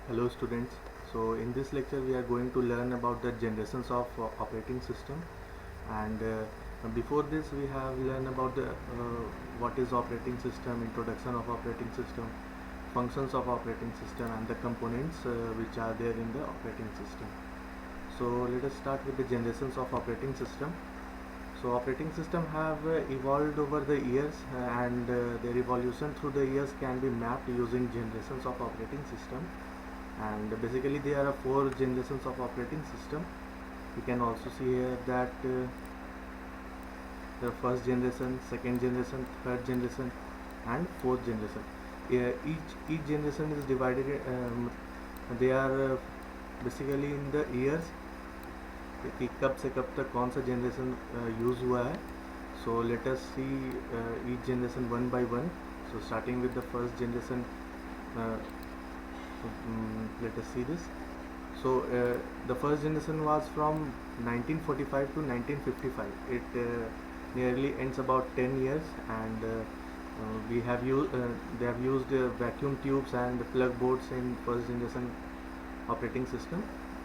Hello students. So in this lecture we are going to learn about the generations of operating system, and before this we have learned about the what is operating system, introduction of operating system, functions of operating system, and the components which are there in the operating system. So let us start with the generations of operating system. So operating system have evolved over the years, and their evolution through the years can be mapped using generations of operating system. And basically there are four generations of operating system. You can also see here that the first generation, second generation, third generation, and fourth generation. Each generation is divided. They are basically in the years कि कब से कब तक कौन सा generation use हुआ है. So let us see each generation one by one. So starting with the first generation, uh, let us see this. So the first generation was from 1945 to 1955. It nearly ends about 10 years, and they have used vacuum tubes and plug boards in first generation operating system.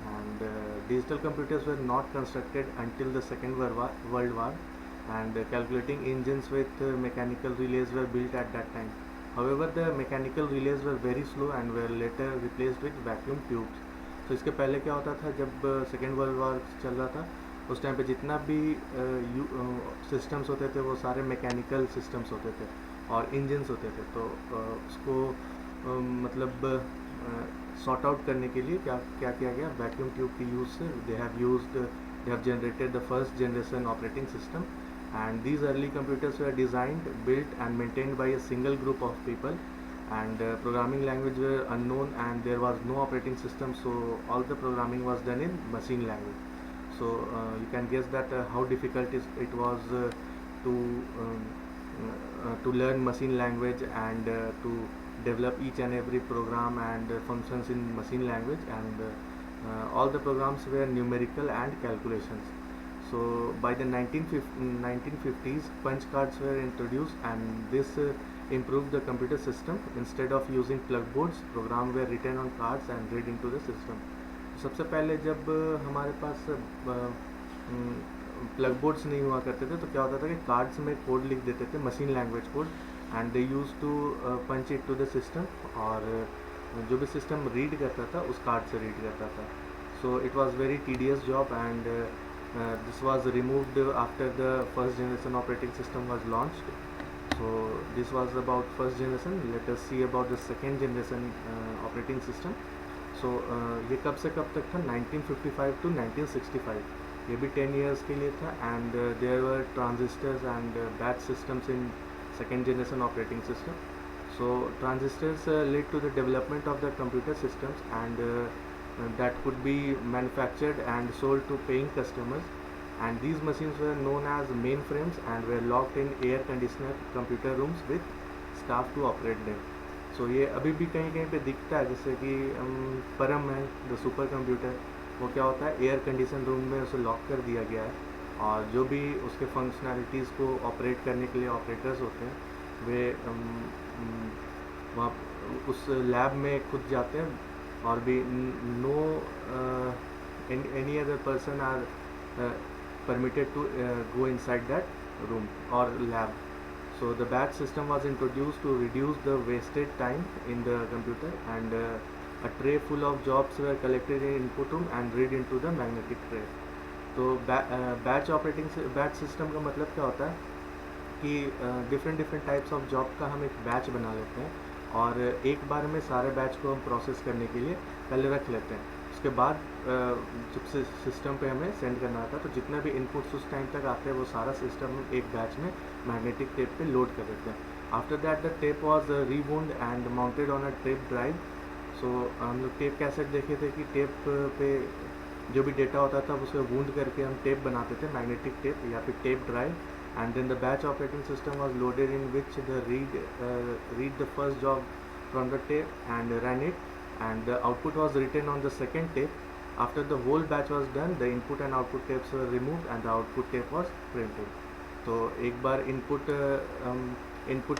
And digital computers were not constructed until the Second World War, and calculating engines with mechanical relays were built at that time. However, the mechanical relays were very slow and were later replaced with vacuum tubes. तो इसके पहले क्या होता था, जब second world war चल रहा था उस टाइम पे जितना भी सिस्टम्स होते थे वो सारे मैकेनिकल सिस्टम्स होते थे और इंजन्स होते थे. तो उसको मतलब सॉर्ट आउट करने के लिए क्या क्या किया गया, वैक्यूम ट्यूब की यूज़ से they have generated the first generation operating system. And these early computers were designed, built and maintained by a single group of people, and programming language were unknown and there was no operating system, so all the programming was done in machine language. So you can guess that how difficult it was to learn machine language and to develop each and every program and functions in machine language, and all the programs were numerical and calculations. So by the 1950s, punch cards were introduced, and this improved the computer system. Instead of using plug boards, programs were written on cards and read into the system. सबसे पहले जब हमारे पास plug boards नहीं हुआ करते थे तो क्या होता था कि कार्ड्स में कोड लिख देते थे, machine language code, and they use to punch it to the system, और जो भी सिस्टम रीड करता था उस कार्ड से रीड करता था. So it was very tedious job, and this was removed after the first generation operating system was launched. So this was about first generation. Let us see about the second generation operating system. So ये कब से कब तक था, 1955 to 1965. ये भी 10 years के लिए था, and there were transistors and batch systems in second generation operating system. So transistors led to the development of the computer systems, and that could be manufactured and sold to paying customers, and these machines were known as mainframes and were locked in air conditioned computer rooms with staff to operate them. So ये अभी भी कहीं कहीं पे दिखता है, जैसे कि परम है द सुपर कंप्यूटर, वो क्या होता है, एयर कंडीशन रूम में उसे लॉक कर दिया गया है, और जो भी उसके फंक्शनैलिटीज़ को ऑपरेट करने के लिए ऑपरेटर्स होते हैं वे वहाँ उस लैब में खुद जाते हैं, or be no any other person are permitted to go inside that room or lab. So the batch system was introduced to reduce the wasted time in the computer, and a tray full of jobs were collected in input room and read into the magnetic tray. तो batch system का मतलब क्या होता है कि different types of job का हम एक बैच बना लेते हैं, और एक बार में सारे बैच को हम प्रोसेस करने के लिए पहले रख लेते हैं. उसके बाद जब से सिस्टम पे हमें सेंड करना आता है तो जितने भी इनपुट्स उस टाइम तक आते हैं वो सारा सिस्टम एक बैच में मैग्नेटिक टेप पे लोड कर देते हैं. After that the tape was rewound and mounted on a tape drive. So हम लोग टेप कैसेट देखे थे कि टेप पे जो भी डेटा होता था उसे वूंड करके हम टेप बनाते थे, मैग्नेटिक टेप या फिर tape drive, and then the batch operating system was loaded in which the read the first job from the tape and ran it, and the output was written on the second tape. After the whole batch was done, the input and output tapes were removed and the output tape was printed. तो एक बार input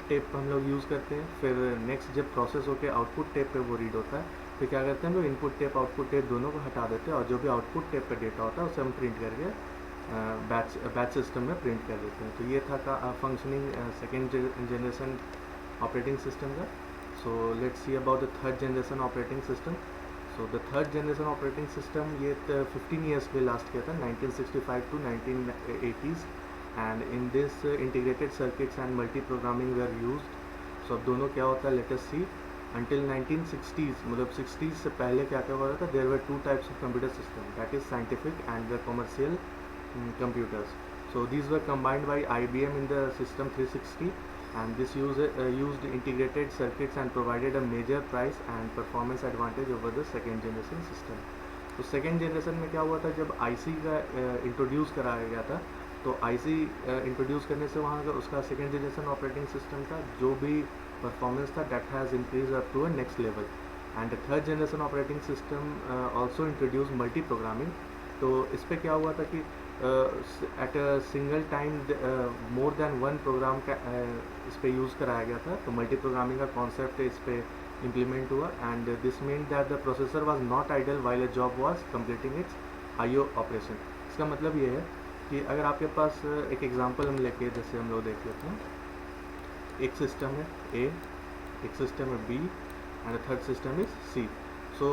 tape हम लोग use करते हैं, फिर next जब process होकर output tape पे वो रीड होता है फिर क्या करते हैं हम लोग, इनपुट टेप आउटपुट टेप दोनों को हटा देते हैं और जो भी आउटपुट टेप का डेटा होता है उसे हम प्रिंट करके बैच सिस्टम में प्रिंट कर देते हैं। तो ये था का functioning second generation operating system का। So let's see about the third generation operating system. So the third generation operating system ये 15 ईयर्स के लिए लास्ट किया था, 1965 to 1980s, and in this integrated circuits and multi programming were used. So अब दोनों क्या होता है, लेट अस सी। until 1960s, मतलब 60s से पहले क्या क्या हो रहा था, there were two types of computer system, that is scientific and the commercial computers. So these were combined by IBM in the system 360, and this used integrated circuits and provided a major price and performance advantage over the second generation system. तो second generation में क्या हुआ था, जब IC का introduce कराया गया था, तो IC इंट्रोड्यूस करने से वहाँ का उसका सेकेंड जनरेशन ऑपरेटिंग सिस्टम का जो भी परफॉर्मेंस था that has increase up to a next level. And third generation operating system also introduce multi programming. तो इस पर क्या हुआ था कि at a single time more than one program का इस पर यूज़ कराया गया था। तो मल्टी प्रोग्रामिंग का कॉन्सेप्ट इस पर इम्प्लीमेंट हुआ, and this mean that the processor was not idle while a job was completing its IO operation. इसका मतलब ये है कि अगर आपके पास एक एग्जांपल हम लेके जैसे हम लोग देख लेते हैं, एक सिस्टम है A, एक सिस्टम है B, and third system is C। So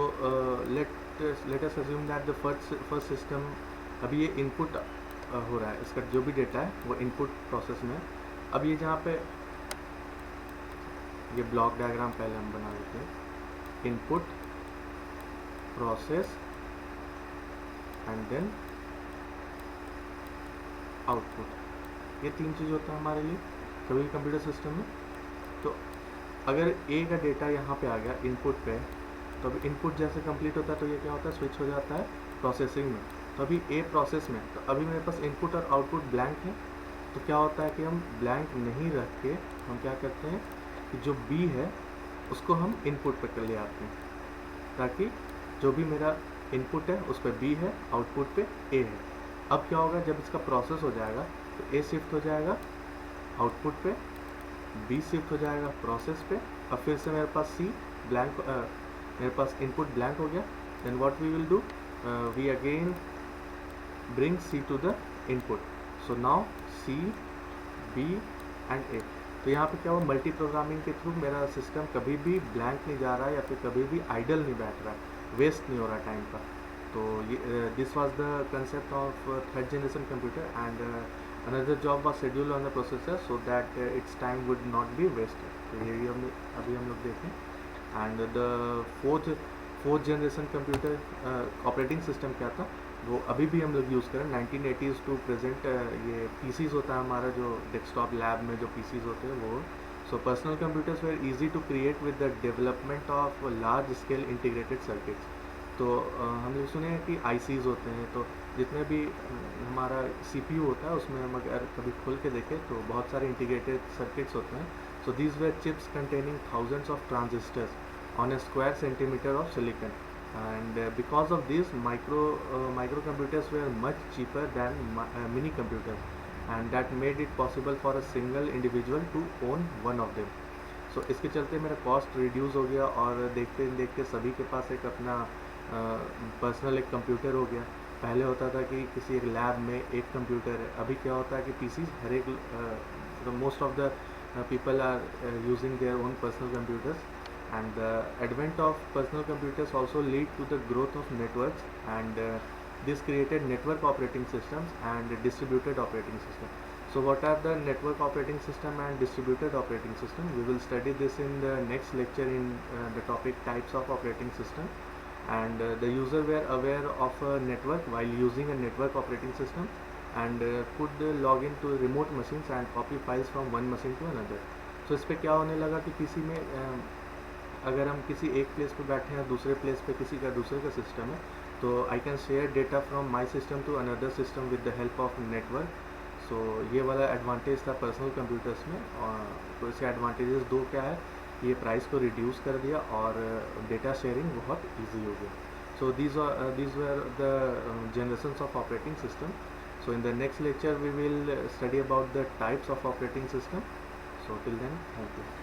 let us assume that the first system, अभी ये इनपुट हो रहा है, इसका जो भी डेटा है वो इनपुट प्रोसेस में। अब ये जहाँ पे ये ब्लॉक डायग्राम पहले हम बना लेते हैं, input process and then output, ये तीन चीज़ होता है हमारे लिए कभी भी कंप्यूटर सिस्टम में। तो अगर A का डेटा यहाँ पे आ गया इनपुट पे, तो अभी इनपुट जैसे कंप्लीट होता है तो ये क्या होता है, स्विच हो जाता है प्रोसेसिंग में। तो अभी A प्रोसेस में, तो अभी मेरे पास इनपुट और आउटपुट ब्लैंक है। तो क्या होता है कि हम ब्लैंक नहीं रख के हम क्या करते हैं कि जो B है उसको हम इनपुट पर ले आते हैं, ताकि जो भी मेरा इनपुट है उस पर B है, आउटपुट पे A है। अब क्या होगा, जब इसका प्रोसेस हो जाएगा तो A शिफ्ट हो जाएगा आउटपुट पे, B शिफ्ट हो जाएगा प्रोसेस पे, और फिर से मेरे पास C ब्लैंक, मेरे पास इनपुट ब्लैंक हो गया। Then what we will do, we again bring C to the input. So now C, B and A। तो यहाँ पे क्या हुआ, मल्टी प्रोग्रामिंग के थ्रू मेरा सिस्टम कभी भी ब्लैंक नहीं जा रहा है या फिर कभी भी आइडल नहीं बैठ रहा है, वेस्ट नहीं हो रहा टाइम का। तो ये this was the concept of third generation computer, and another job was schedule on the processor so that its time would not be wasted. तो यही अभी हम लोग देखें। And the fourth generation computer operating system क्या था, वो अभी भी हम लोग यूज़ करें 1980s टू प्रेजेंट। ये PCs होता है हमारा, जो डेस्कटॉप लैब में जो PCs होते हैं वो। So personal computers were easy to create with the development of large scale integrated circuits. तो हम लोग सुने हैं कि ICs होते हैं, तो जितने भी हमारा CPU होता है उसमें हम अगर कभी खोल के देखें तो बहुत सारे इंटीग्रेटेड सर्किट्स होते हैं। So these were chips containing thousands of transistors on a square centimeter of silicon, and because of this microcomputers were much cheaper than mini computers, and that made it possible for a single individual to own one of them. So इसके चलते मेरा cost reduce हो गया और देखते देखते सभी के पास एक अपना पर्सनल एक कंप्यूटर हो गया। पहले होता था कि किसी एक लैब में एक कंप्यूटर है, अभी क्या होता है कि PCs हर एक most of the people are using their own personal computers. And the advent of personal computers also lead to the growth of networks, and this created network operating systems and distributed operating system. So what are the network operating system and distributed operating system? We will study this in the next lecture in the topic types of operating system. And the user were aware of a network while using a network operating system, and could log into remote machines and copy files from one machine to another. So इस पे क्या होने लगा कि PC में अगर हम किसी एक प्लेस पे बैठे हैं, दूसरे प्लेस पे किसी का दूसरे का सिस्टम है, तो I can share data from my system to another system with the help of network. So ये वाला एडवांटेज था पर्सनल कंप्यूटर्स में। और तो इसके एडवांटेजेस दो क्या है, ये प्राइस को रिड्यूस कर दिया और डेटा शेयरिंग बहुत ईजी हो गया। So these were the generations of operating system. So in the next lecture we will study about the types of operating system. So till then, thank you.